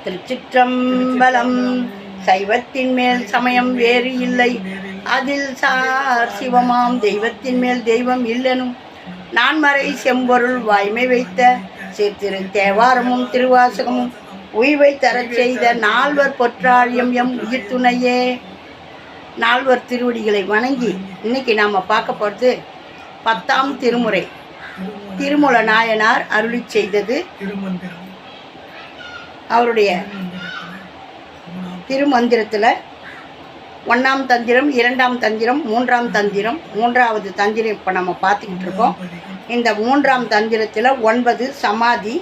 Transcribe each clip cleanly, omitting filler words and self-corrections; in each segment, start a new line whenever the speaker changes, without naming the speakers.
திருச்சிற்றம்பலம். சைவத்தின் மேல் சமயம் வேறு இல்லை, அதில் சார் சிவமாம் தெய்வத்தின் மேல் தெய்வம் இல்லெனும் நான்மறை செம்பொருள் வாய்மை வைத்த சீர்திரு தேவாரமும் திருவாசகமும் உய்வை தரச் செய்த நால்வர் பொற்றாழியம் எம் உயிர் துணையே. நால்வர் திருவடிகளை வணங்கி இன்னைக்கு நாம் பார்க்க போகிறது 10ஆம் திருமுறை. திருமூல நாயனார் அருளி செய்தது அவருடைய திருமந்திரத்தில் 1ஆம் தந்திரம், 2ஆம் தந்திரம், 3ஆம் தந்திரம், 3வது தந்திரம் இப்போ நம்ம பார்த்துக்கிட்டு இருக்கோம். இந்த 3ஆம் தந்திரத்தில் 9 சமாதி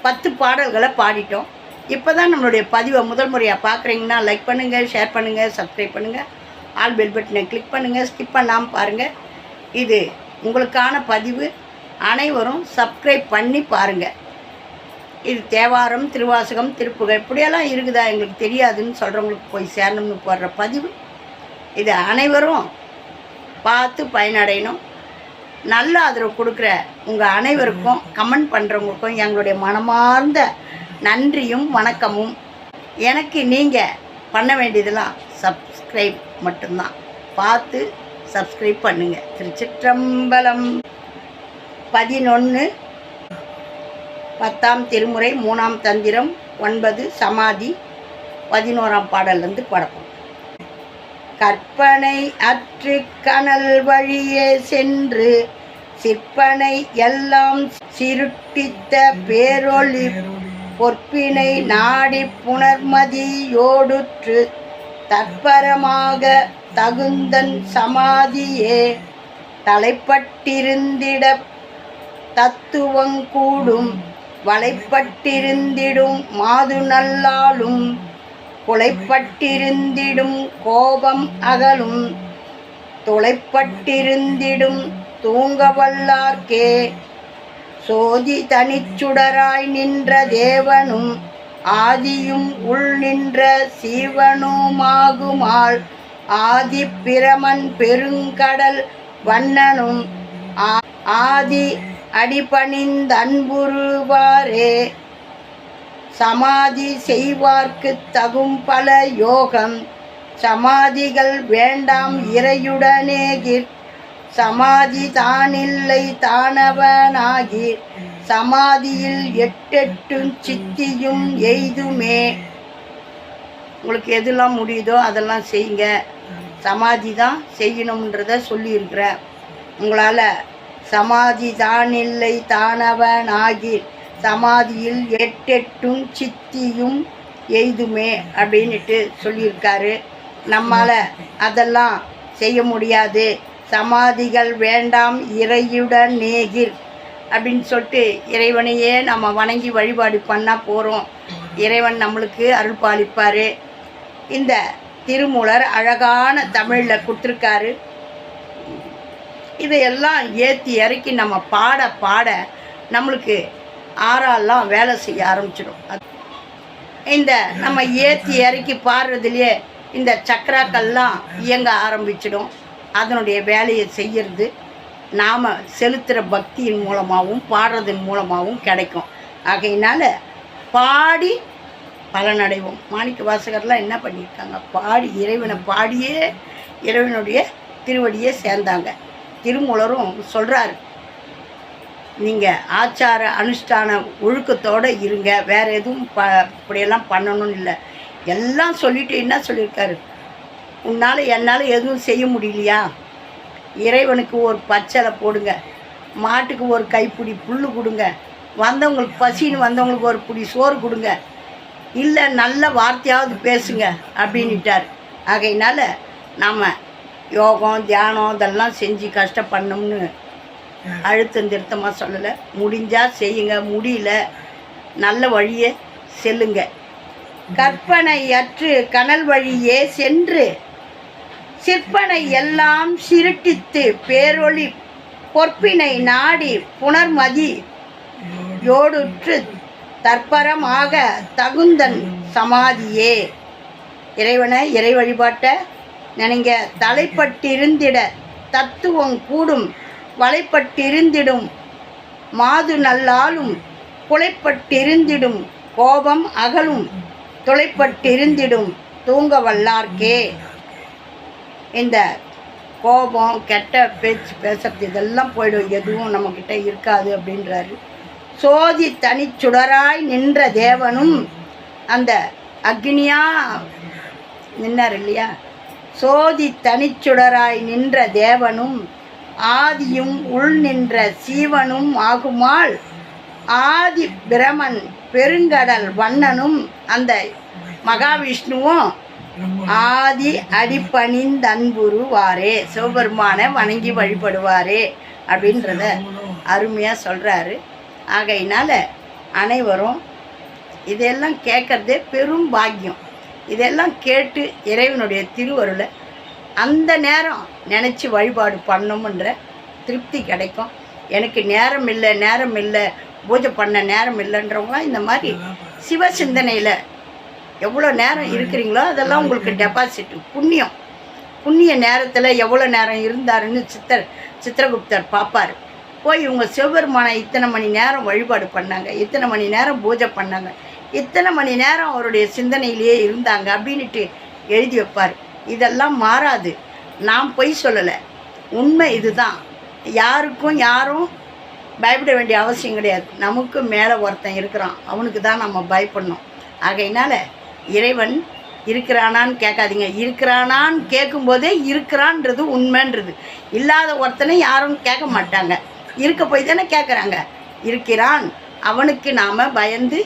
10 பாடல்களை பாடிட்டோம். இப்போ தான் நம்மளுடைய பதிவை முதல் முறையாக பார்க்குறீங்கன்னா லைக் பண்ணுங்கள், ஷேர் பண்ணுங்கள், சப்ஸ்கிரைப் பண்ணுங்கள், ஆல் பெல் பட்டனை கிளிக் பண்ணுங்கள், ஸ்கிப் பண்ணாமல் பாருங்கள். இது உங்களுக்கான பதிவு, அனைவரும் சப்ஸ்கிரைப் பண்ணி பாருங்கள். இது தேவாரம், திருவாசகம், திருப்புகழ் இப்படியெல்லாம் இருக்குதா எங்களுக்கு தெரியாதுன்னு சொல்கிறவங்களுக்கு போய் சேரணும்னு போடுற பதிவு. இது அனைவரும் பார்த்து பயனடையணும். நல்ல ஆதரவு கொடுக்குற உங்கள் அனைவருக்கும், கமெண்ட் பண்ணுறவங்களுக்கும் எங்களுடைய மனமார்ந்த நன்றியும் வணக்கமும். எனக்கு நீங்கள் பண்ண வேண்டியதெல்லாம் சப்ஸ்கிரைப் மட்டும்தான். பார்த்து சப்ஸ்கிரைப் பண்ணுங்கள். திருச்சிற்றம்பலம். 11 10ஆம் திருமுறை 3ஆம் தந்திரம் 9 சமாதி 11ஆம் பாடல்லேருந்து படக்கும். கற்பனை அற்று கனல் வழியே சென்று சிற்பனை எல்லாம் சிருட்டித்த பேரொளி பொற்பினை நாடி புணர்மதியோடுற்று தற்பரமாக தகுந்தன் சமாதியே தலைப்பட்டிருந்திட தத்துவங்கூடும் வளைப்பட்டிருந்திடும் மாது நல்லாலும் குலைப்பட்டிருந்திடும் கோபம் அகலும் துளைப்பட்டிருந்திடும் தூங்கவல்லார்க்கே சோதி தனிச்சுடராய் நின்ற தேவனும் ஆதியும் உள் நின்ற சீவனுமாகுமால் ஆதி பிரமன் பெருங்கடல் வண்ணனும் ஆதி அடிபணிந்தன்புருவாரே சமாதி செய்வார்க்கு தகும் பல யோகம் சமாதிகள் வேண்டாம் இறையுடனேகிர் சமாதி தானில்லை தானவனாகி சமாதியில் எட்டெட்டும் சித்தியும் எய்துமே. உங்களுக்கு எதெல்லாம் முடியுதோ அதெல்லாம் செய்யுங்க. சமாதி தான் செய்யணுன்றத சொல்லியிருக்கிறேன். உங்களால் சமாதி தானில்லை தானவனாகி சமாதியில் எட்டெட்டும் சித்தியும் எய்துமே அப்படின்ட்டு சொல்லியிருக்காரு. நம்மால் அதெல்லாம் செய்ய முடியாது. சமாதிகள் வேண்டாம் இறையுடன் நேகிர் அப்படின்னு சொல்லிட்டு இறைவனையே நம்ம வணங்கி வழிபாடு பண்ணால் போகிறோம். இறைவன் நம்மளுக்கு அருள் பாலிப்பார். இந்த திருமூலர் அழகான தமிழில் கொடுத்துருக்காரு. இதையெல்லாம் ஏற்றி இறக்கி நம்ம பாட பாட நம்மளுக்கு ஆறாலாம் வேலை செய்ய ஆரம்பிச்சிடும். இந்த நம்ம ஏற்றி இறக்கி பாடுறதுலையே இந்த சக்கராக்கள்லாம் இயங்க ஆரம்பிச்சிடும். அதனுடைய வேலையை செய்கிறது நாம் செலுத்துகிற பக்தியின் மூலமாகவும் பாடுறதன் மூலமாகவும் கிடைக்கும். ஆகையினால பாடி பலனடைவோம். மாணிக்க வாசகர்லாம் என்ன பண்ணியிருக்காங்க? பாடி இறைவனை பாடியே இறைவனுடைய திருவடியே சேர்ந்தாங்க. திருமூலரும் சொல்கிறாரு, நீங்கள் ஆச்சார அனுஷ்டான ஒழுக்கத்தோடு இருங்க, வேறு எதுவும் இப்படியெல்லாம் பண்ணணும்னு இல்லை. எல்லாம் சொல்லிட்டு என்ன சொல்லியிருக்காரு? உன்னால் என்னால் எதுவும் செய்ய முடியலையா? இறைவனுக்கு ஒரு பச்சலை போடுங்க, மாட்டுக்கு ஒரு கைப்பிடி புல் கொடுங்க, வந்தவங்களுக்கு பசின்னு வந்தவங்களுக்கு ஒரு பிடி சோறு கொடுங்க, இல்லை நல்ல வார்த்தையாவது பேசுங்க அப்படின்ட்டார். ஆகையினால நாம் யோகம் தியானம் இதெல்லாம் செஞ்சு கஷ்டப்படணும்னு அழுத்தம் திருத்தமாக சொல்லலை. முடிஞ்சால் செய்யுங்க, முடியல நல்ல வழியை செல்லுங்க. கற்பனை அற்று கனல் வழியே சென்று சிற்பனை எல்லாம் சிருட்டித்து பேரொளி பொற்பினை நாடி புணர்மதி யோடுற்று தற்பரமாக தகுந்தன் சமாதியே. இறைவனை இறை வழிபாட்டை நினைங்க. தலைப்பட்டிருந்திட தத்துவம் கூடும் வலைப்பட்டிருந்திடும் மாது நல்லாலும் குலைப்பட்டிருந்திடும் கோபம் அகலும் துளைப்பட்டிருந்திடும் தூங்க வல்லார்க்கே. இந்த கோபம் கெட்ட பேச்சு பேசுறது இதெல்லாம் போயிடும், எதுவும் நம்மக்கிட்ட இருக்காது அப்படின்றாரு. சோதி தனிச்சுடராய் நின்ற தேவனும் அந்த அக்னியா நின்னார் இல்லையா, சோதி தனிச்சுடராய் நின்ற தேவனும் ஆதியும் உள் நின்ற சீவனும் ஆகுமால் ஆதி பிரமன் பெருங்கடல் வண்ணனும் அந்த மகாவிஷ்ணுவும் ஆதி அடிப்பணிந்தன்புருவாரே, சிவபெருமானை வணங்கி வழிபடுவாரே அப்படின்றத அருமையாக சொல்கிறாரு. ஆகையினால அனைவரும் இதெல்லாம் கேட்குறதே பெரும் பாக்கியம். இதெல்லாம் கேட்டு இறைவனுடைய திருவருளை அந்த நேரம் நினச்சி வழிபாடு பண்ணணும்ன்ற திருப்தி கிடைக்கும். எனக்கு நேரம் இல்லை பூஜை பண்ண நேரம் இல்லைன்றவங்களாம் இந்த மாதிரி சிவ சிந்தனையில் எவ்வளோ நேரம் இருக்கிறீங்களோ அதெல்லாம் உங்களுக்கு டெபாசிட் புண்ணிய நேரத்தில் எவ்வளோ நேரம் இருந்தாருன்னு சித்திரகுப்தர் பார்ப்பார். போய் இவங்க சிவபெருமானை இத்தனை மணி நேரம் வழிபாடு பண்ணாங்க, இத்தனை மணி நேரம் பூஜை பண்ணாங்க, இத்தனை மணி நேரம் அவருடைய சிந்தனையிலேயே இருந்தாங்க அப்படின்ட்டு எழுதி வைப்பார். இதெல்லாம் மாறாது. நான் பொய் சொல்லலை, உண்மை இதுதான். யாரும் பயப்பட வேண்டிய அவசியம் கிடையாது. நமக்கு மேலே ஒருத்தன் இருக்கிறான், அவனுக்கு தான் நம்ம பயப்படணும். ஆகையினால இறைவன் இருக்கிறானான்னு கேட்காதீங்க. இருக்கிறானான்னு கேட்கும்போதே இருக்கிறான்றது உண்மைன்றது. இல்லாத ஒருத்தனை யாரும் கேட்க மாட்டாங்க, இருக்க போய் தானே கேட்குறாங்க. இருக்கிறான், அவனுக்கு நாம் பயந்து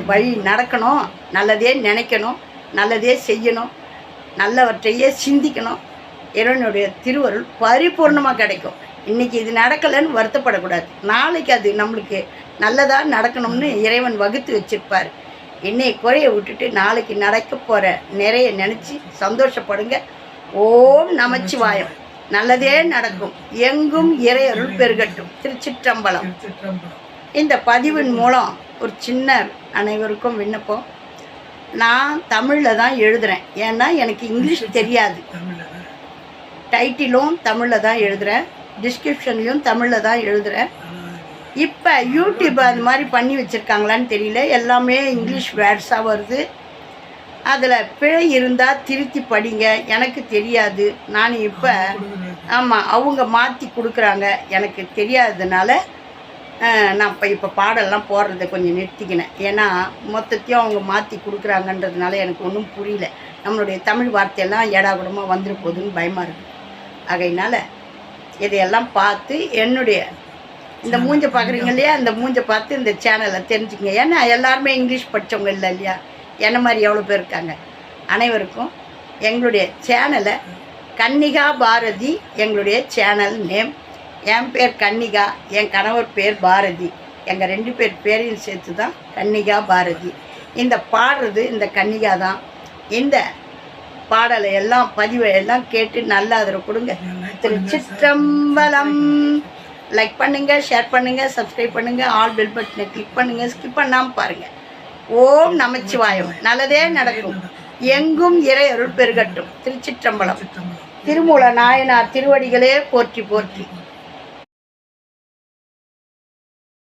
வழி நடக்கணும், நல்லதே நினைக்கணும், நல்லதே செய்யணும், நல்லவற்றையே சிந்திக்கணும். இறைவனுடைய திருவருள் பரிபூர்ணமாக கிடைக்கும். இன்றைக்கி இது நடக்கலைன்னு வருத்தப்படக்கூடாது. நாளைக்கு அது நம்மளுக்கு நல்லதாக நடக்கணும்னு இறைவன் வகுத்து வச்சுருப்பார். இன்னைக்கு குறைய விட்டுட்டு நாளைக்கு நடக்க போகிற நிறைய நினச்சி சந்தோஷப்படுங்க. ஓம் நமச்சிவாயம். நல்லதே நடக்கும், எங்கும் இறையருள் பெருகட்டும். திருச்சிற்றம்பலம். இந்த பதிவின் மூலம் ஒரு சின்ன அனைவருக்கும் விண்ணப்பம். நான் தமிழில் தான் எழுதுகிறேன், ஏன்னா எனக்கு இங்கிலீஷ் தெரியாது. டைட்டிலும் தமிழில் தான் எழுதுகிறேன், டிஸ்கிரிப்ஷன்லையும் தமிழில் தான் எழுதுகிறேன். இப்போ யூடியூப் அது மாதிரி பண்ணி வச்சுருக்காங்களான்னு தெரியல, எல்லாமே இங்கிலீஷ் வேர்ட்ஸாக வருது. அதில் பிழை இருந்தால் திருத்தி படிங்க, எனக்கு தெரியாது. நான் இப்போ அவங்க மாற்றி கொடுக்குறாங்க, எனக்கு தெரியாததுனால நான் இப்போ பாடெல்லாம் போடுறத கொஞ்சம் நிறுத்திக்கினேன். ஏன்னா மொத்தத்தையும் அவங்க மாற்றி கொடுக்குறாங்கன்றதுனால எனக்கு ஒன்றும் புரியல. நம்மளுடைய தமிழ் வார்த்தையெல்லாம் ஏடாகுடமாக வந்துட போகுதுன்னு பயமாக இருக்குது. ஆகையினால் இதையெல்லாம் பார்த்து என்னுடைய இந்த மூஞ்சை பார்க்குறீங்க இல்லையா, அந்த மூஞ்சை பார்த்து இந்த சேனலை தெரிஞ்சுக்கங்க. ஏன்னா எல்லாருமே இங்கிலீஷ் படித்தவங்க இல்லை இல்லையா, என்ன மாதிரி எவ்வளோ பேர் இருக்காங்க. அனைவருக்கும் எங்களுடைய சேனலை கன்னிகா பாரதி எங்களுடைய சேனல் நேம். என் பேர் கன்னிகா, என் கணவர் பேர் பாரதி. எங்கள் 2 பேர் பேரையும் சேர்த்து தான் கன்னிகா பாரதி. இந்த பாடுறது இந்த கன்னிகா தான். இந்த பாடலை எல்லாம் பதிவை எல்லாம் கேட்டு நல்ல ஆதரவு கொடுங்க. திருச்சிற்றம்பலம். லைக் பண்ணுங்கள், ஷேர் பண்ணுங்கள், சப்ஸ்கிரைப் பண்ணுங்கள், ஆல் பெல் பட்டனை கிளிக் பண்ணுங்கள், ஸ்கிப் பண்ணாமல் பாருங்கள். ஓம் நமச்சிவாயம். நல்லதே நடக்கும், எங்கும் இறை அருள் பெருகட்டும். திருச்சிற்றம்பலம். திருமூல நாயனார் திருவடிகளே போற்றி போற்றி.